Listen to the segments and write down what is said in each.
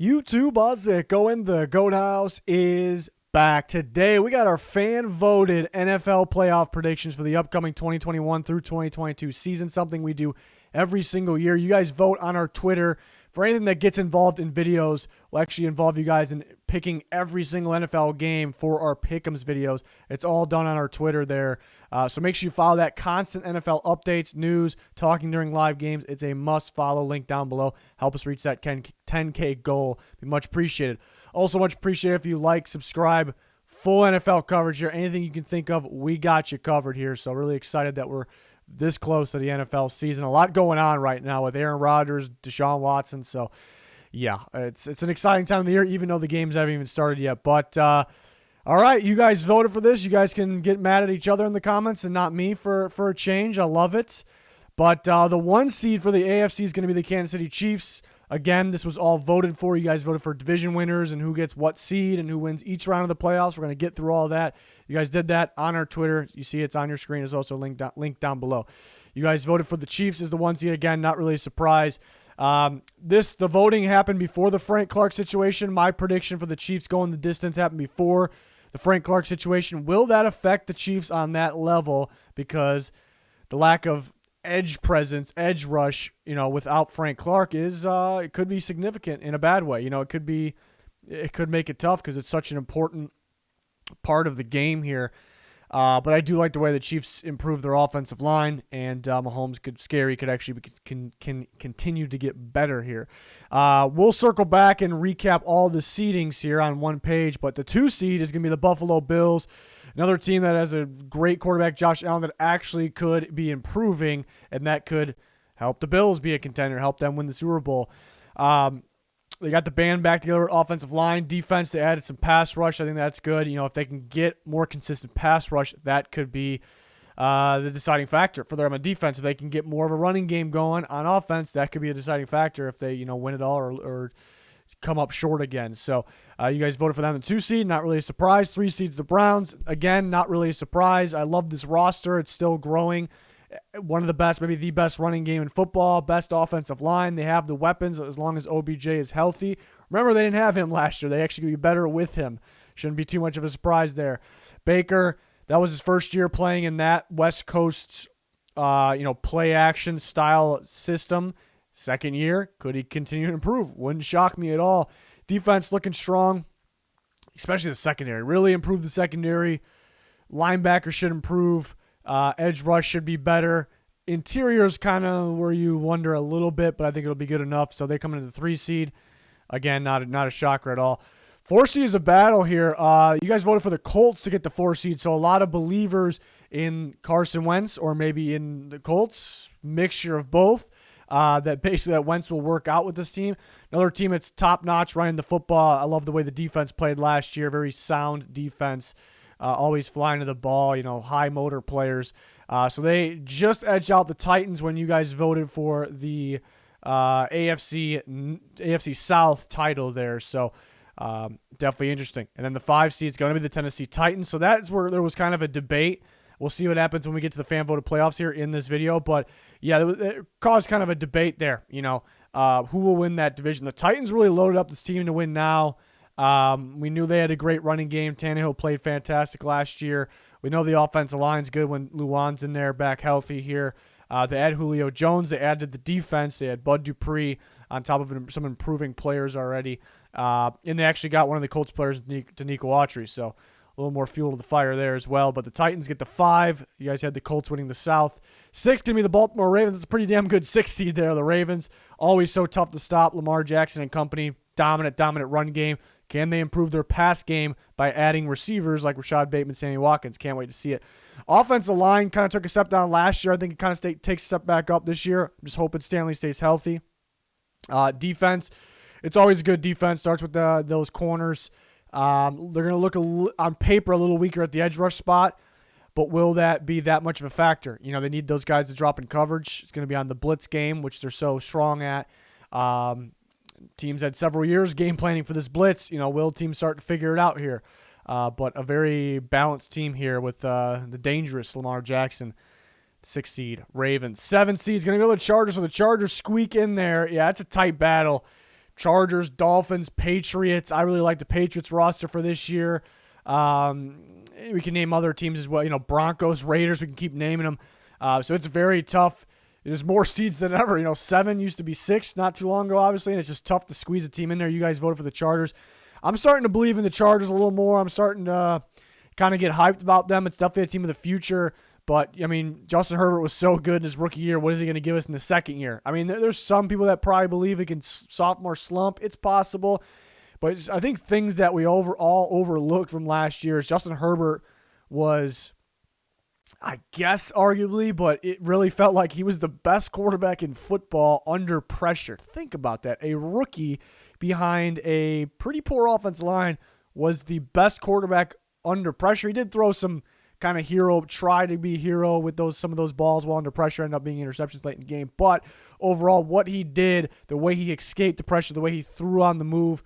YouTube, how's it going? The Goat House is back. Today, we got our fan-voted NFL playoff predictions for the upcoming 2021 through 2022 season, something we do every single year. You guys vote on our Twitter for anything that gets involved in videos. We'll actually involve you guys in picking every single NFL game for our Pick'ems videos. It's all done on our Twitter there. So make sure you follow that. Constant NFL updates, news, talking during live games. It's a must-follow. Link down below. Help us reach that 10K goal. Be much appreciated. Also much appreciated if you like, subscribe. Full NFL coverage here. Anything you can think of, we got you covered here. So really excited that we're this close to the NFL season. A lot going on right now with Aaron Rodgers, Deshaun Watson. So, yeah, it's an exciting time of the year, even though the games haven't even started yet. But, all right, you guys voted for this. You guys can get mad at each other in the comments and not me for a change. I love it. But the one seed for the AFC is going to be the Kansas City Chiefs. Again, this was all voted for. You guys voted for division winners and who gets what seed and who wins each round of the playoffs. We're going to get through all that. You guys did that on our Twitter. You see it's on your screen. There's also a link down below. You guys voted for the Chiefs as the one seed. Again, not really a surprise. The voting happened before the Frank Clark situation. My prediction for the Chiefs going the distance happened before the Frank Clark situation. Will that affect the Chiefs on that level? Because the lack of edge presence, edge rush, without Frank Clark it could be significant in a bad way. It could make it tough because it's such an important part of the game here. But I do like the way the Chiefs improved their offensive line, and Mahomes could actually can continue to get better here. We'll circle back and recap all the seedings here on one page, but the 2 seed is going to be the Buffalo Bills, another team that has a great quarterback, Josh Allen, that actually could be improving, and that could help the Bills be a contender, help them win the Super Bowl. They got the band back together, offensive line, defense. They added some pass rush. I think that's good. If they can get more consistent pass rush, that could be the deciding factor for them on defense. If they can get more of a running game going on offense, that could be a deciding factor if they, win it all or come up short again. So you guys voted for them in 2 seed. Not really a surprise. 3 seeds, the Browns. Again, not really a surprise. I love this roster. It's still growing. One of the best, maybe the best running game in football, best offensive line. They have the weapons as long as OBJ is healthy. Remember, they didn't have him last year. They actually could be better with him. Shouldn't be too much of a surprise there. Baker, that was his first year playing in that West Coast, play action style system. Second year, could he continue to improve? Wouldn't shock me at all. Defense looking strong, especially the secondary. Really improved the secondary. Linebacker should improve. Edge rush should be better. Interior is kind of where you wonder a little bit, but I think it'll be good enough. So they come into the 3 seed. Again, not a shocker at all. 4 seed is a battle here. You guys voted for the Colts to get the 4 seed, so a lot of believers in Carson Wentz or maybe in the Colts, mixture of both. That Wentz will work out with this team. Another team that's top-notch running the football. I love the way the defense played last year. Very sound defense. Always flying to the ball, high motor players. So they just edged out the Titans when you guys voted for the AFC South title there. So definitely interesting. And then the 5 seed is going to be the Tennessee Titans. So that's where there was kind of a debate. We'll see what happens when we get to the fan voted playoffs here in this video. But yeah, it caused kind of a debate there. Who will win that division? The Titans really loaded up this team to win now. We knew they had a great running game. Tannehill played fantastic last year. We know the offensive line's good when Luan's in there, back healthy here. They add Julio Jones. They added the defense. They had Bud Dupree on top of some improving players already. And they actually got one of the Colts players, Danico Autry. So a little more fuel to the fire there as well. But the Titans get the 5. You guys had the Colts winning the South. 6 going to be the Baltimore Ravens. It's a pretty damn good 6 seed there. The Ravens, always so tough to stop. Lamar Jackson and company, dominant run game. Can they improve their pass game by adding receivers like Rashad Bateman, Sammy Watkins? Can't wait to see it. Offensive line kind of took a step down last year. I think it kind of takes a step back up this year. I'm just hoping Stanley stays healthy. Defense, it's always a good defense. Starts with those corners. They're going to look on paper a little weaker at the edge rush spot, but will that be that much of a factor? They need those guys to drop in coverage. It's going to be on the blitz game, which they're so strong at. Teams had several years game planning for this blitz. Will teams start to figure it out here? But a very balanced team here with the dangerous Lamar Jackson. 6 seed Ravens. 7 seed is going to go to the Chargers, so the Chargers squeak in there. Yeah, it's a tight battle. Chargers, Dolphins, Patriots. I really like the Patriots roster for this year. We can name other teams as well. Broncos, Raiders. We can keep naming them. So it's very tough. There's more seeds than ever. 7 used to be 6 not too long ago, obviously, and it's just tough to squeeze a team in there. You guys voted for the Chargers. I'm starting to believe in the Chargers a little more. I'm starting to kind of get hyped about them. It's definitely a team of the future. But, Justin Herbert was so good in his rookie year. What is he going to give us in the second year? There's some people that probably believe he can sophomore slump. It's possible. But I think things that we all overlooked from last year is Justin Herbert was, I guess, arguably, but it really felt like he was the best quarterback in football under pressure. Think about that. A rookie behind a pretty poor offensive line was the best quarterback under pressure. He did throw some kind of try to be hero with some of those balls while under pressure, ended up being interceptions late in the game. But overall, what he did, the way he escaped the pressure, the way he threw on the move,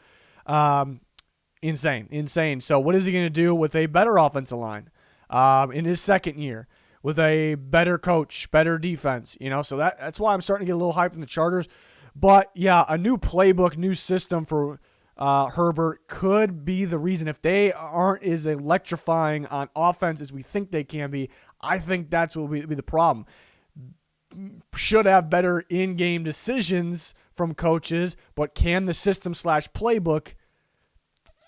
insane. So what is he going to do with a better offensive line in his second year, with a better coach, better defense? So that's why I'm starting to get a little hyped in the Chargers. But yeah, a new playbook, new system for Herbert could be the reason. If they aren't as electrifying on offense as we think they can be, I think that's what will be the problem. Should have better in-game decisions from coaches, but can the system/playbook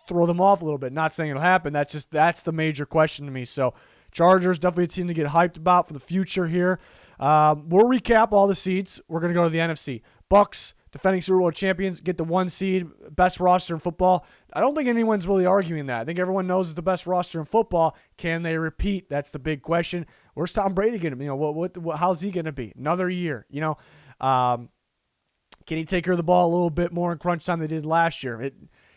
throw them off a little bit? Not saying it'll happen. That's the major question to me. So Chargers, definitely a team to get hyped about for the future here. We'll recap all the seeds. We're going to go to the NFC. Bucks, defending Super Bowl champions, get the 1 seed, best roster in football. I don't think anyone's really arguing that. I think everyone knows it's the best roster in football. Can they repeat? That's the big question. Where's Tom Brady going to be? How's he going to be? Another year, Can he take care of the ball a little bit more in crunch time than they did last year?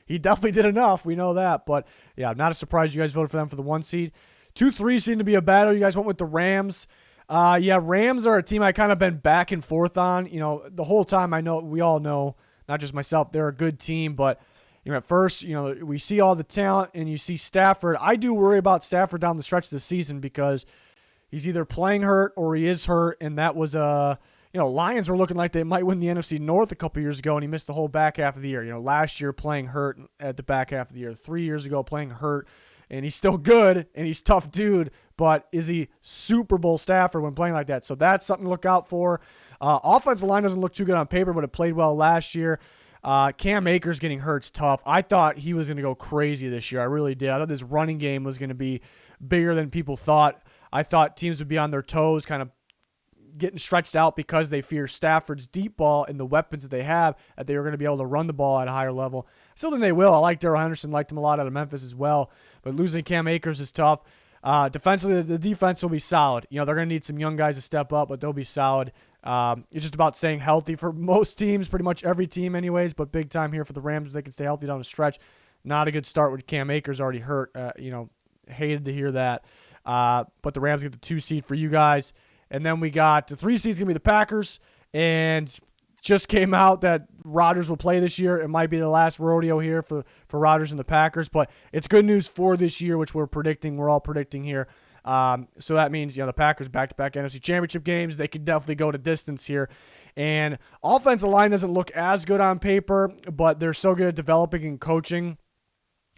He definitely did enough. We know that. But, yeah, not a surprise you guys voted for them for the 1 seed. 2-3 seem to be a battle. You guys went with the Rams. Rams are a team I kind of been back and forth on. The whole time we all know, not just myself, they're a good team. But, at first, we see all the talent and you see Stafford. I do worry about Stafford down the stretch of the season because he's either playing hurt or he is hurt. And that was Lions were looking like they might win the NFC North a couple years ago, and he missed the whole back half of the year. Last year playing hurt at the back half of the year. 3 years ago playing hurt, and he's still good, and he's a tough dude, but is he Super Bowl Stafford when playing like that? So that's something to look out for. Offensive line doesn't look too good on paper, but it played well last year. Cam Akers getting hurt's tough. I thought he was going to go crazy this year. I really did. I thought this running game was going to be bigger than people thought. I thought teams would be on their toes, kind of getting stretched out because they fear Stafford's deep ball and the weapons that they have, that they were going to be able to run the ball at a higher level. I still think they will. I like Darrell Henderson, liked him a lot out of Memphis as well, but losing Cam Akers is tough. Defensively, the defense will be solid. They're going to need some young guys to step up, but they'll be solid. It's just about staying healthy for most teams, pretty much every team anyways, but big time here for the Rams if they can stay healthy down the stretch. Not a good start with Cam Akers already hurt. Hated to hear that. But the Rams get the 2 seed for you guys. And then we got the 3 seed's going to be the Packers. And just came out that Rodgers will play this year. It might be the last rodeo here for Rodgers and the Packers. But it's good news for this year, which we're all predicting here. So that means, the Packers back-to-back NFC Championship games. They could definitely go to distance here. And offensive line doesn't look as good on paper, but they're so good at developing and coaching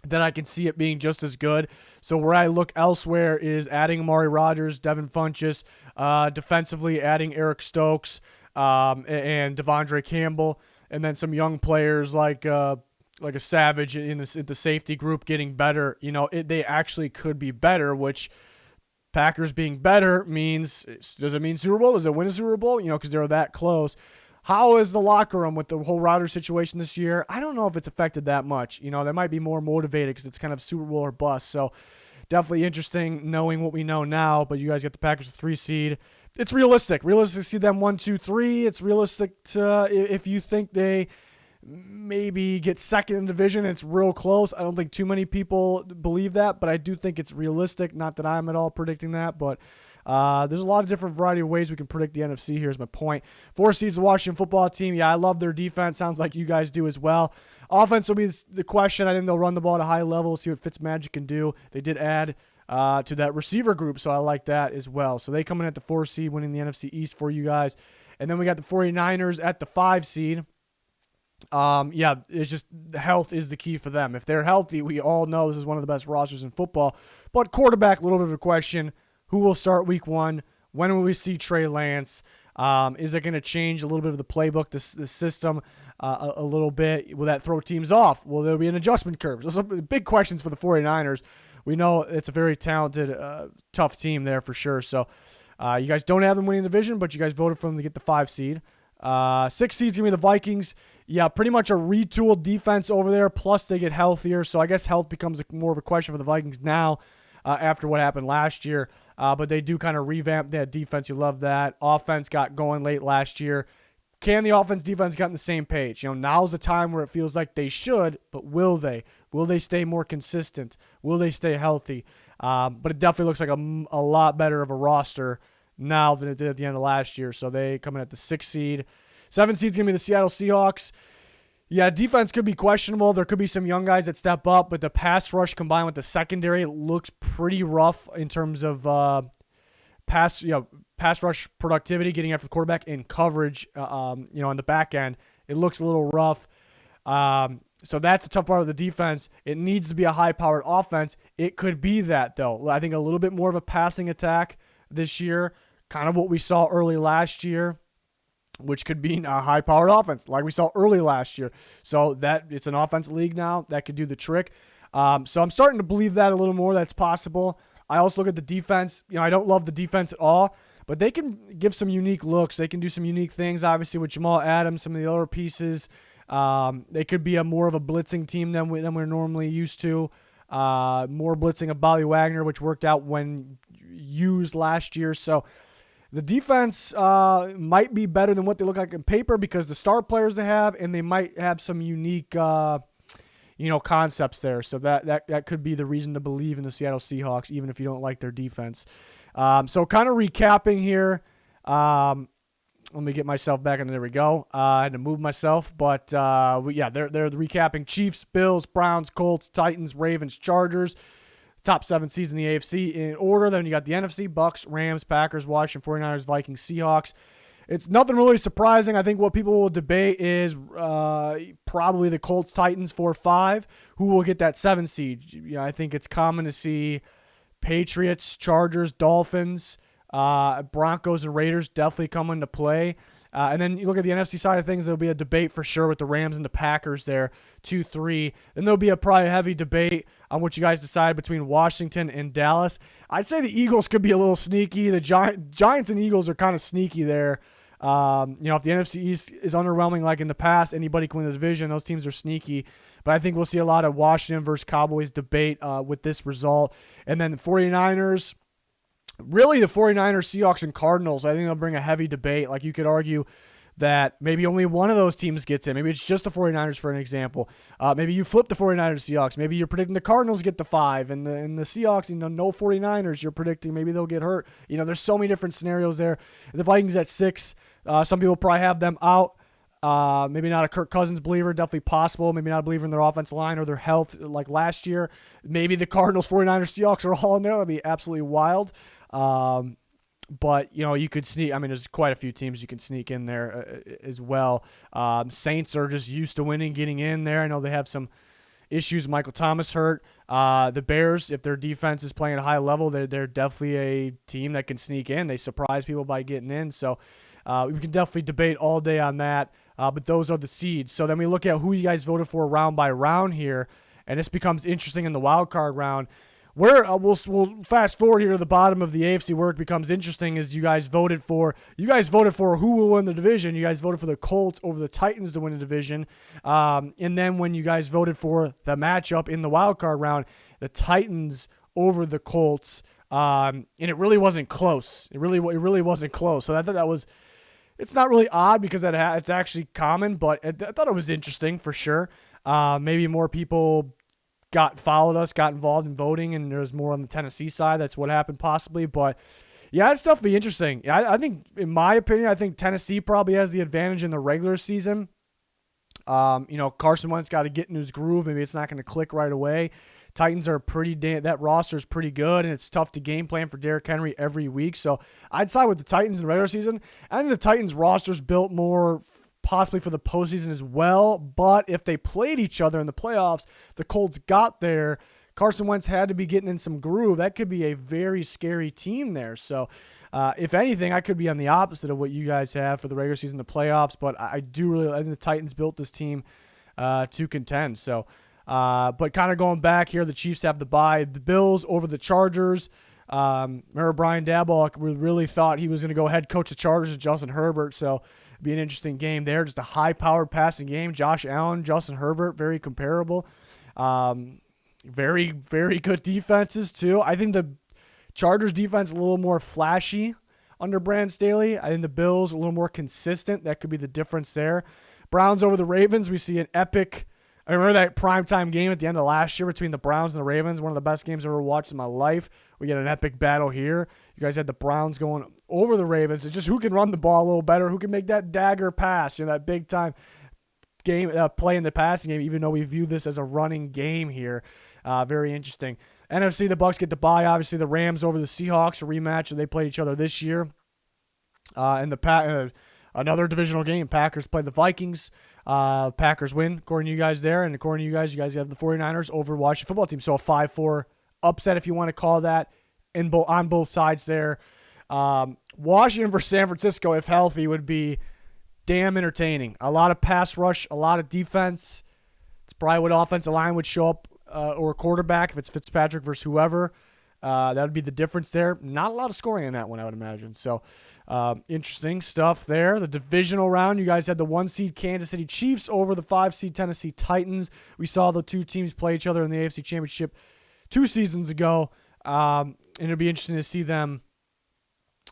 that I can see it being just as good. So where I look elsewhere is adding Amari Rodgers, Devin Funchess, defensively adding Eric Stokes and Devondre Campbell, and then some young players like a Savage in the safety group getting better. They actually could be better, which Packers being better means, does it mean Super Bowl? Does it win a Super Bowl? Because they're that close. How is the locker room with the whole Rodgers situation this year? I don't know if it's affected that much. They might be more motivated because it's kind of Super Bowl or bust. So definitely interesting knowing what we know now. But you guys get the Packers 3 seed. It's realistic. Realistic to see them 1, 2, 3. It's realistic to, if you think they maybe get second in the division, it's real close. I don't think too many people believe that, but I do think it's realistic. Not that I'm at all predicting that, but there's a lot of different variety of ways we can predict the NFC. Here's my point. 4 seeds, the Washington football team. Yeah, I love their defense. Sounds like you guys do as well. Offense will be the question. I think they'll run the ball at a high level, see what Fitzmagic can do. They did add to that receiver group, so I like that as well. So they come in at the 4 seed, winning the NFC East for you guys. And then we got the 49ers at the 5 seed. Yeah, it's just health is the key for them. If they're healthy, we all know this is one of the best rosters in football. But quarterback, a little bit of a question. Who will start week one? When will we see Trey Lance? Is it going to change a little bit of the playbook, the system a little bit? Will that throw teams off? Will there be an adjustment curve? Those are big questions for the 49ers. We know it's a very talented, tough team there for sure. So you guys don't have them winning the division, but you guys voted for them to get the 5 seed. 6 seed's going to be the Vikings. Yeah, pretty much a retooled defense over there, plus they get healthier. So I guess health becomes more of a question for the Vikings now after what happened last year. But they do kind of revamp that defense. You love that. Offense got going late last year. Can the offense defense get on the same page? Now's the time where it feels like they should, but will they? Will they stay more consistent? Will they stay healthy? But it definitely looks like a lot better of a roster now than it did at the end of last year. So they come in at the 6 seed. 7 seed's going to be the Seattle Seahawks. Yeah, defense could be questionable. There could be some young guys that step up, but the pass rush combined with the secondary looks pretty rough in terms of pass rush productivity, getting after the quarterback, and coverage. On the back end, it looks a little rough. So that's a tough part of the defense. It needs to be a high-powered offense. It could be that, though. I think a little bit more of a passing attack this year, kind of what we saw early last year, which could be a high-powered offense like we saw early last year. So that it's an offensive league now that could do the trick. So I'm starting to believe that a little more. That's possible. I also look at the defense. I don't love the defense at all, but they can give some unique looks. They can do some unique things, obviously, with Jamal Adams, some of the other pieces. They could be more of a blitzing team than we're normally used to. More blitzing of Bobby Wagner, which worked out when used last year. So the defense might be better than what they look like on paper because the star players they have, and they might have some unique, concepts there. So that could be the reason to believe in the Seattle Seahawks, even if you don't like their defense. So kind of recapping here. Let me get myself back, and there we go. I had to move myself, but they're recapping: Chiefs, Bills, Browns, Colts, Titans, Ravens, Chargers. Top 7 seeds in the AFC in order. Then you got the NFC: Bucks, Rams, Packers, Washington 49ers, Vikings, Seahawks. It's nothing really surprising. I think what people will debate is probably the Colts, Titans 4-5. Who will get that 7 seed? I think it's common to see Patriots, Chargers, Dolphins, Broncos, and Raiders definitely come into play. And then you look at the NFC side of things, there'll be a debate for sure with the Rams and the Packers there, 2-3. Then there'll be a probably heavy debate on what you guys decide between Washington and Dallas. I'd say the Eagles could be a little sneaky. The Giants and Eagles are kind of sneaky there. If the NFC East is underwhelming like in the past, anybody can win the division. Those teams are sneaky. But I think we'll see a lot of Washington versus Cowboys debate with this result. And then the 49ers. Really, the 49ers, Seahawks, and Cardinals, I think they'll bring a heavy debate. Like you could argue that maybe only one of those teams gets in. Maybe it's just the 49ers for an example. Maybe you flip the 49ers, Seahawks. Maybe you're predicting the Cardinals get the 5 and the Seahawks, no 49ers. You're predicting maybe they'll get hurt. There's so many different scenarios there. The Vikings at 6. Some people probably have them out. Maybe not a Kirk Cousins believer, definitely possible. Maybe not a believer in their offensive line or their health like last year. Maybe the Cardinals, 49ers, Seahawks are all in there. That'd be absolutely wild. But you could sneak. There's quite a few teams you can sneak in there as well. Saints are just used to winning, getting in there. I know they have some issues. Michael Thomas hurt. The Bears, if their defense is playing at a high level, they're definitely a team that can sneak in. They surprise people by getting in. So we can definitely debate all day on that. But those are the seeds. So then we look at who you guys voted for round by round here, and this becomes interesting in the wild card round. Where we'll fast forward here to the bottom of the AFC where it becomes interesting is you guys voted for who will win the division. You guys voted for the Colts over the Titans to win the division. And then when you guys voted for the matchup in the wild card round, the Titans over the Colts. And it really wasn't close. It really wasn't close. So I thought that was, it's not really odd because it's actually common, but I thought it was interesting for sure. Maybe more people followed us, got involved in voting, and there's more on the Tennessee side. That's what happened possibly. But yeah, it's definitely interesting. I think, in my opinion, I think Tennessee probably has the advantage in the regular season. Carson Wentz got to get in his groove. Maybe it's not going to click right away. Titans are that roster is pretty good, and it's tough to game plan for Derrick Henry every week. So I'd side with the Titans in the regular season. I think the Titans roster's built more possibly for the postseason as well. But if they played each other in the playoffs, the Colts got there, Carson Wentz had to be getting in some groove. That could be a very scary team there. So, if anything, I could be on the opposite of what you guys have for the regular season, the playoffs. But I think the Titans built this team to contend. So, but kind of going back here, the Chiefs have the bye. The Bills over the Chargers. Remember Brian Daboll really thought he was going to go head coach the Chargers and Justin Herbert. So, it'd be an interesting game there. Just a high-powered passing game. Josh Allen, Justin Herbert, very comparable. Very, very good defenses, too. I think the Chargers defense a little more flashy under Brandon Staley. I think the Bills a little more consistent. That could be the difference there. Browns over the Ravens. We see an epic. I remember that primetime game at the end of last year between the Browns and the Ravens. One of the best games I've ever watched in my life. We get an epic battle here. You guys had the Browns going over the Ravens. It's just who can run the ball a little better, who can make that dagger pass, that big time game play in the passing game, even though we view this as a running game here. Very interesting. NFC, the Bucs get the bye. Obviously, the Rams over the Seahawks, a rematch, and they played each other this year. And another divisional game. Packers play the Vikings. Packers win, according to you guys there. And according to you guys have the 49ers over Washington football team. So a 5-4 upset, if you want to call that, on both sides there. Washington versus San Francisco, if healthy, would be damn entertaining. A lot of pass rush, a lot of defense. It's probably what offensive line would show up, or quarterback if it's Fitzpatrick versus whoever. That would be the difference there. Not a lot of scoring in that one, I would imagine. So, interesting stuff there. The divisional round, you guys had the 1 seed Kansas City Chiefs over the 5 seed Tennessee Titans. We saw the two teams play each other in the AFC Championship 2 seasons ago. And it'll be interesting to see them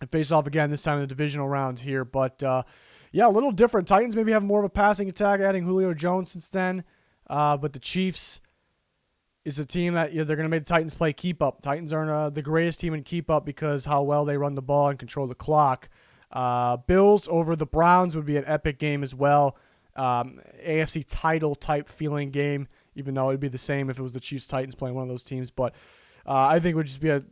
face off again, this time in the divisional rounds here. But, yeah, a little different. Titans maybe have more of a passing attack, adding Julio Jones since then. But the Chiefs is a team that they're going to make the Titans play keep up. Titans aren't the greatest team in keep up because how well they run the ball and control the clock. Bills over the Browns would be an epic game as well. AFC title type feeling game, even though it would be the same if it was the Chiefs Titans playing one of those teams. But I think it would just be an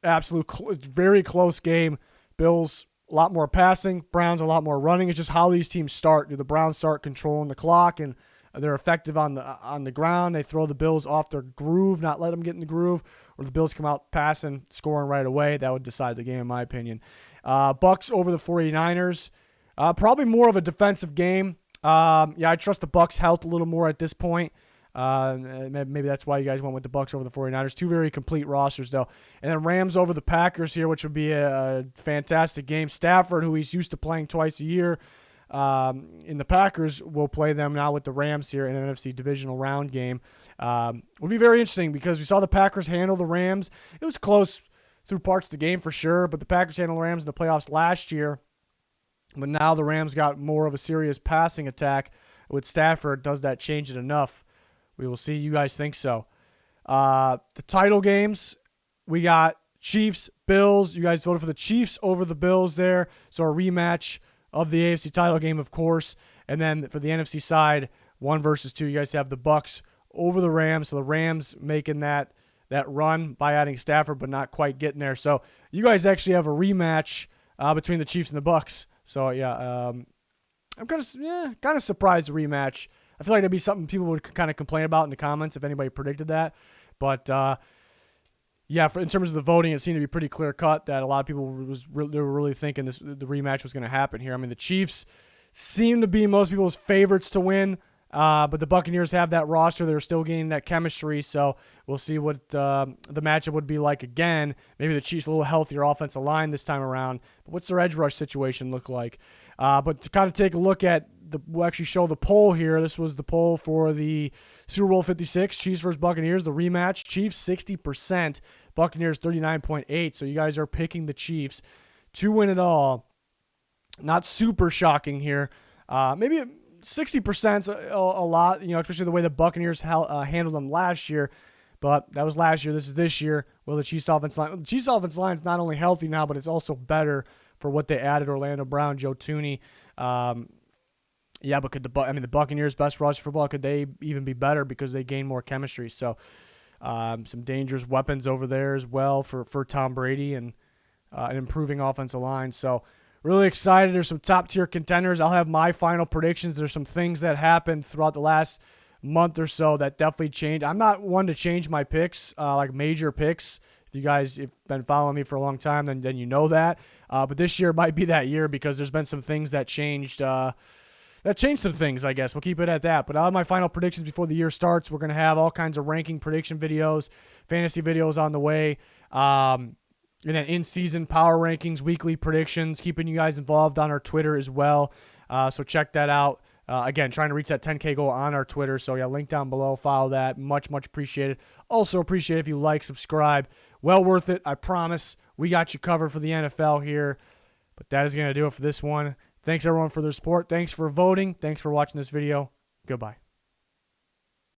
absolute very close game. Bills a lot more passing, Browns a lot more running. It's just how these teams start. Do the Browns start controlling the clock and they're effective on the ground? They throw the Bills off their groove, not let them get in the groove, or the Bills come out passing, scoring right away. That would decide the game, in my opinion. Bucs over the 49ers. Probably more of a defensive game. I trust the Bucs' health a little more at this point. Maybe that's why you guys went with the Bucs over the 49ers. Two very complete rosters, though. And then Rams over the Packers here, which would be a fantastic game. Stafford, who he's used to playing twice a year, in the Packers, will play them now with the Rams here in an NFC divisional round game. Would be very interesting because we saw the Packers handle the Rams. It was close through parts of the game for sure, but the Packers handled the Rams in the playoffs last year. But now the Rams got more of a serious passing attack with Stafford. Does that change it enough? We will see. You guys think so. The title games, we got Chiefs, Bills. You guys voted for the Chiefs over the Bills there. So a rematch of the AFC title game, of course. And then for the NFC side, 1 versus 2, you guys have the Bucs over the Rams. So the Rams making that run by adding Stafford, but not quite getting there. So you guys actually have a rematch between the Chiefs and the Bucs. So yeah, I'm kind of surprised the rematch. I feel like that'd be something people would kind of complain about in the comments if anybody predicted that. But yeah, in terms of the voting, it seemed to be pretty clear cut that a lot of people they were really thinking the rematch was going to happen here. I mean, the Chiefs seem to be most people's favorites to win, but the Buccaneers have that roster. They're still gaining that chemistry, so we'll see what the matchup would be like again. Maybe the Chiefs a little healthier offensive line this time around. But what's their edge rush situation look like? But to kind of take a look at we'll actually show the poll here. This was the poll for the Super Bowl 56, Chiefs versus Buccaneers, the rematch. Chiefs 60%, Buccaneers 39.8%. So you guys are picking the Chiefs to win it all. Not super shocking here. Maybe 60% a lot, especially the way the Buccaneers handled them last year. But that was last year. This is this year. Well, the Chiefs offense line. The Chiefs offense line is not only healthy now, but it's also better for what they added. Orlando Brown, Joe Thuney. Yeah, but could the Buccaneers' best rush football, could they even be better because they gain more chemistry? So some dangerous weapons over there as well for Tom Brady and an improving offensive line. So Really excited. There's some top tier contenders. I'll have my final predictions. There's some things that happened throughout the last month or so that definitely changed. I'm not one to change my picks, like major picks. If you guys have been following me for a long time, then you know that. But this year might be that year because there's been some things that changed. That changed some things, I guess. We'll keep it at that. But I'll have my final predictions before the year starts. We're going to have all kinds of ranking prediction videos, fantasy videos on the way. And then in-season power rankings, weekly predictions, keeping you guys involved on our Twitter as well. So check that out. Again, trying to reach that 10K goal on our Twitter. So, yeah, link down below. Follow that. Much, much appreciated. Also appreciate if you like, subscribe. Well worth it. I promise. We got you covered for the NFL here. But that is going to do it for this one. Thanks, everyone, for their support. Thanks for voting. Thanks for watching this video. Goodbye.